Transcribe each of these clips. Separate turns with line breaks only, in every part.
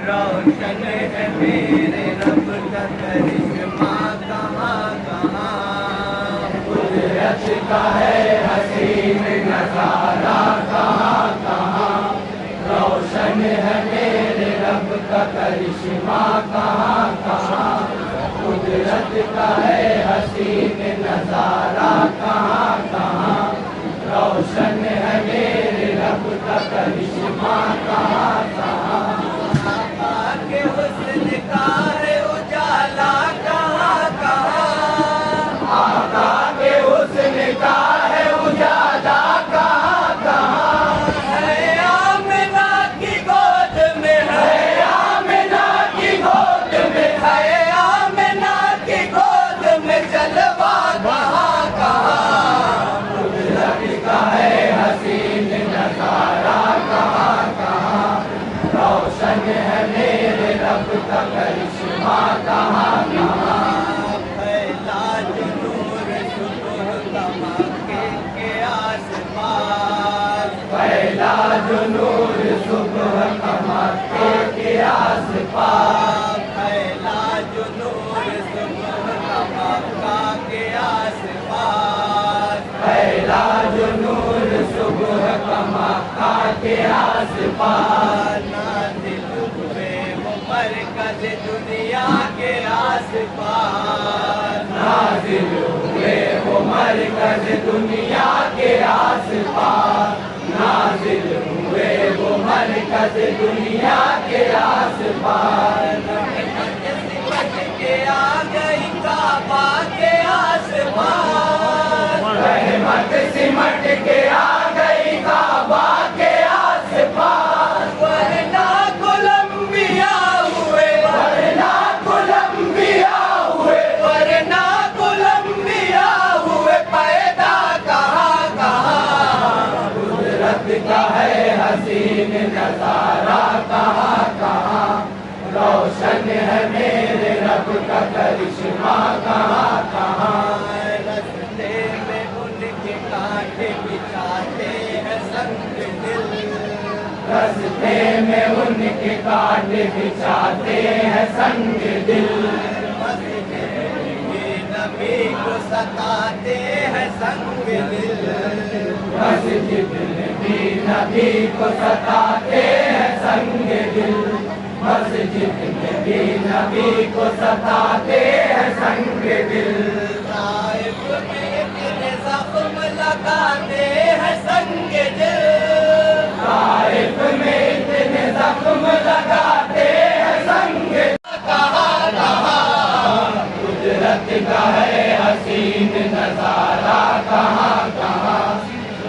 روشن ہے میرے رب کا کرشمہ کہاں کہاں، قدرت کا ہے حسین نظارہ کہاں کہاں، روشن ہے میرے رب کا کرشمہ کہاں کہاں، قدرت کا ہے حسین نظارہ کہاں کہاں، روشن ہے میرے رب کا کرشمہ کہاں کہاں، کے حسن کا ہے اجالا کہاں کہاں، آقا کے حسن کا ہے اجالا کہاں کہاں، ہے آمنہ کی گود میں، ہے آمنہ کی گود میں، ہے آمنہ کی گود میں جلوہ کہاں کہاں، قدرت کا ہے حسین نظارہ کہاں کہاں، روشن ہے میرے رب کا کرشمہ کہاں کہاں، پھیلا جو نور صبح کا مکے کے آس پاس، پھیلا جو نور صبح کا مکے کے آس پاس، پھیلا جو نور صبح کا مکہ کے آس پاس، پھیلا جو نور صبح کا مکہ کے آس پاس، مرکز دنیا کے آس پاس، نازل ہوئے وہ مرکز دنیا کے آس پاس، نازل ہوئے وہ مرکز دنیا کے آس پاس، سمٹ کے آ گئی کعبہ کے آس پاس، رحمت سمٹ کے آ گئی کعبہ کے آس پاس، ورنہ کا ہے حسین نظارہ کہاں کہاں، روشن ہے میرے رب کا کرشمہ کہاں کہاں، رستے میں ان کے کانٹے بچھاتے ہیں سنگ دل، رستے میں ان کے کانٹے بچھاتے ہیں سنگ دل، نبی کو ستاتے ہیں سنگ دل، مسجد بھی نبی کو ستاتے ہیں سنگ دل، مسجد میں بھی نبی کو ستاتے ہیں سنگ دل، طائف میں اتنے زخم لگاتے ہیں سنگ دل، طائف میں اتنے زخم لگاتے ہیں سنگ دل، کہاں کہاں قدرت کا ہے حسین نظارہ کہاں کہاں،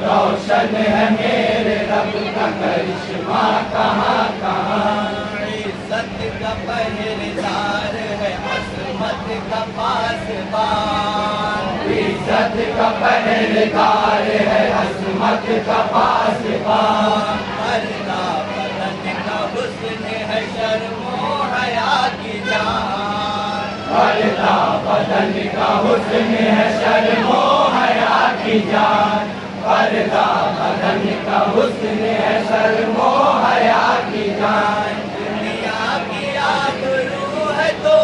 روشن ہے میرے رب کا کرشمہ کہاں کہاں، عزت کا پہرےدار ہے عصمت کا پاسبان، عزت کا پہرےدار ہے عصمت کا پاسبان، پردہ بدن کا حسن ہے شرم و حیا کی جان، پردہ بدن کا حسن ہے شرم و حیا کی جان، پردہ بدن کا حسن ہے شرم و حیا کی جان، دنیا کی آبرو ہے تو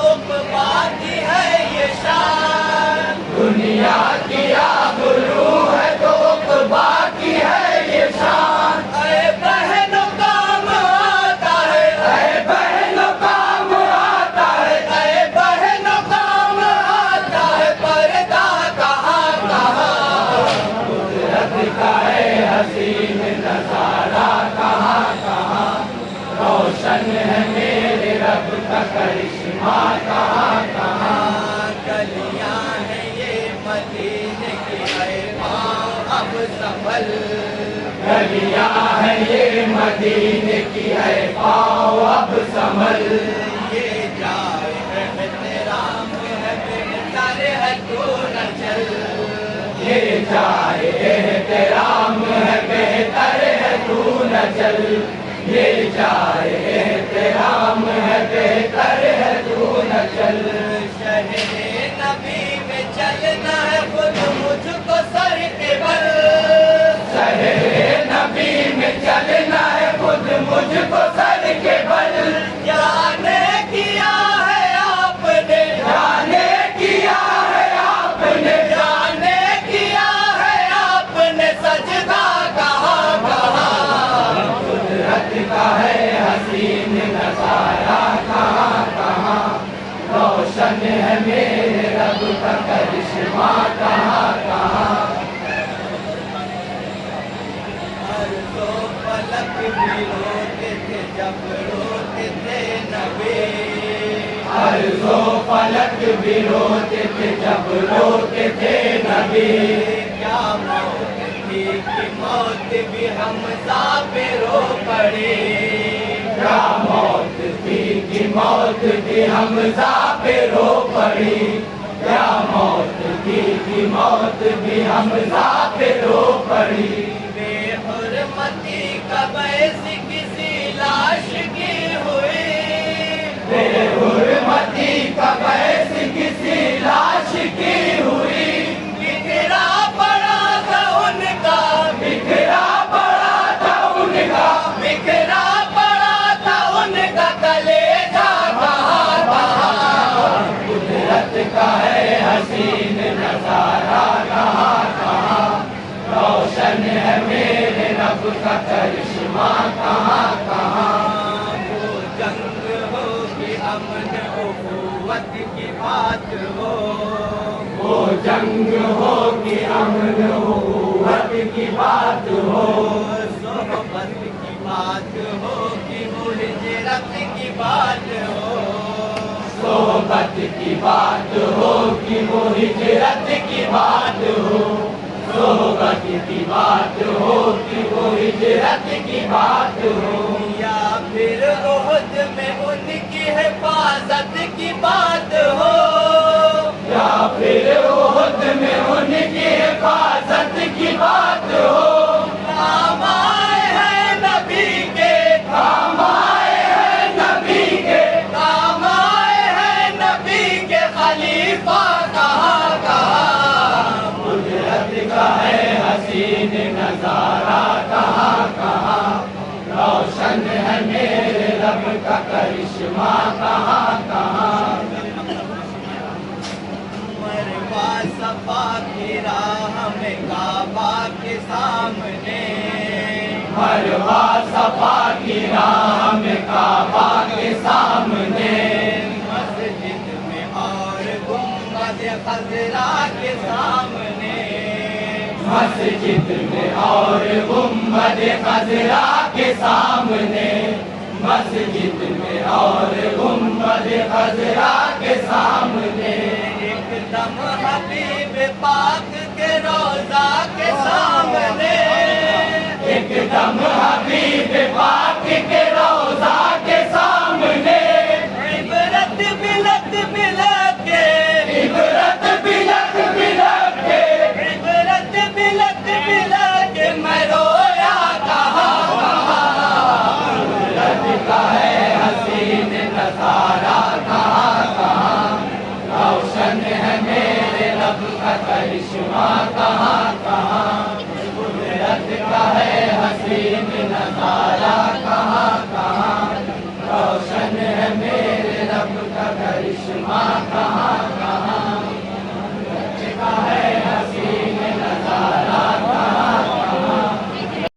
باقی ہے یہ شان، دنیا کی آبرو ہے تو باقی ہے یہ شان، اے بہنوں کام آتا ہے، اے بہنوں کام آتا ہے، اے بہنوں کام آتا ہے، پردہ کہاں کہاں، قدرت کا ہے حسین نظارہ کہاں کہاں، روشن ہے میرے رب کا کرشمہ کہاں کہاں، گلیاں ہیں یہ مدینے کی ہے پاؤں اب سنبھل، گلیاں ہیں یہ مدینے کی ہے پاؤں اب سنبھل، یہ جائے احترام ہے بہتر ہے تو نہ چل، یہ جائے احترام ہے بہتر ہے تو نہ چل، یہ جائے احترام ہے بہتر ہے تو نہ چل، شہر نبی میں چلنا ہے مجھ کو سر کے بل جانے کیا ہے آپ نے جانے کیا ہے آپ نے جانے کیا ہے آپ نے سجدہ کہاں کہاں قدرت کا ہے حسین نظارہ کہاں کہاں روشن ہے میرے رب کا کرشمہ کہاں کہاں فلک بھی روتے تھے جب روتے تھے نبی عرض و فلک بھی روتے تھے جب روتے تھے نبی کیا موت تھی کہ موت بھی حمزہ پہ رو پڑی کیا موت تھی کہ موت بھی حمزہ پہ رو پڑی کیا موت تھی کہ موت بھی حمزہ پہ رو پڑی حرمتی کب ایسی کسی لاش کی ہوئی بے حرمتی کب ایسی کسی لاش کی ہوئی بکھرا پڑا تھا ان کا بکھرا پڑا تھا ان کا بکھرا پڑا تھا ان کا کلیجہ کہاں کہاں قدرت کا ہے حسین نظارہ کہاں کہاں روشن ہے میرے رب کا کرشمہ کہاں کہاں وہ جنگ ہو کہ امن اخوت کی بات ہو وہ جنگ ہو کہ امن اخوت کی بات ہو صحبت کی بات ہو کہ وہ ہجرت کی بات ہو صحبت کی بات ہو کہ وہ ہجرت کی بات ہو صحبت کی بات ہو کہ وہ ہجرت کی بات ہو یا پھر عہد میں ان کی حفاظت کی بات ہو یا پھر عہد میں ان کی حفاظت کی بات ہو کام آئے ہیں نبی کے کام آئے ہیں نبی کے کام آئے ہیں نبی کے خلیفہ کہاں کہاں قدرت کا ہے حسین نظارہ کہاں کہاں روشن ہے میرے رب کا کرشمہ کہاں کہاں مروا صفا کی راہ میں کعبہ کے سامنے مروا صفا کی راہ میں کعبہ کے سامنے مسجد میں اور گنبد خضرا کے سامنے مسجد میں اور گنبد خضرا کے سامنے مسجد میں اور گنبد خضرا کے سامنے ایک دم حبیب پاک کے روضہ کے سامنے ایک دم حبیب پاک کے روضہ کے سامنے عبرت بلت بلت کے عبرت بلت بلت کے عبرت بلت بلت کے میں رویا کہاں کہاں قدرت کا ہے حسین نظارہ کہاں کہاں روشن ہے میرے رب کا کرشمہ کہاں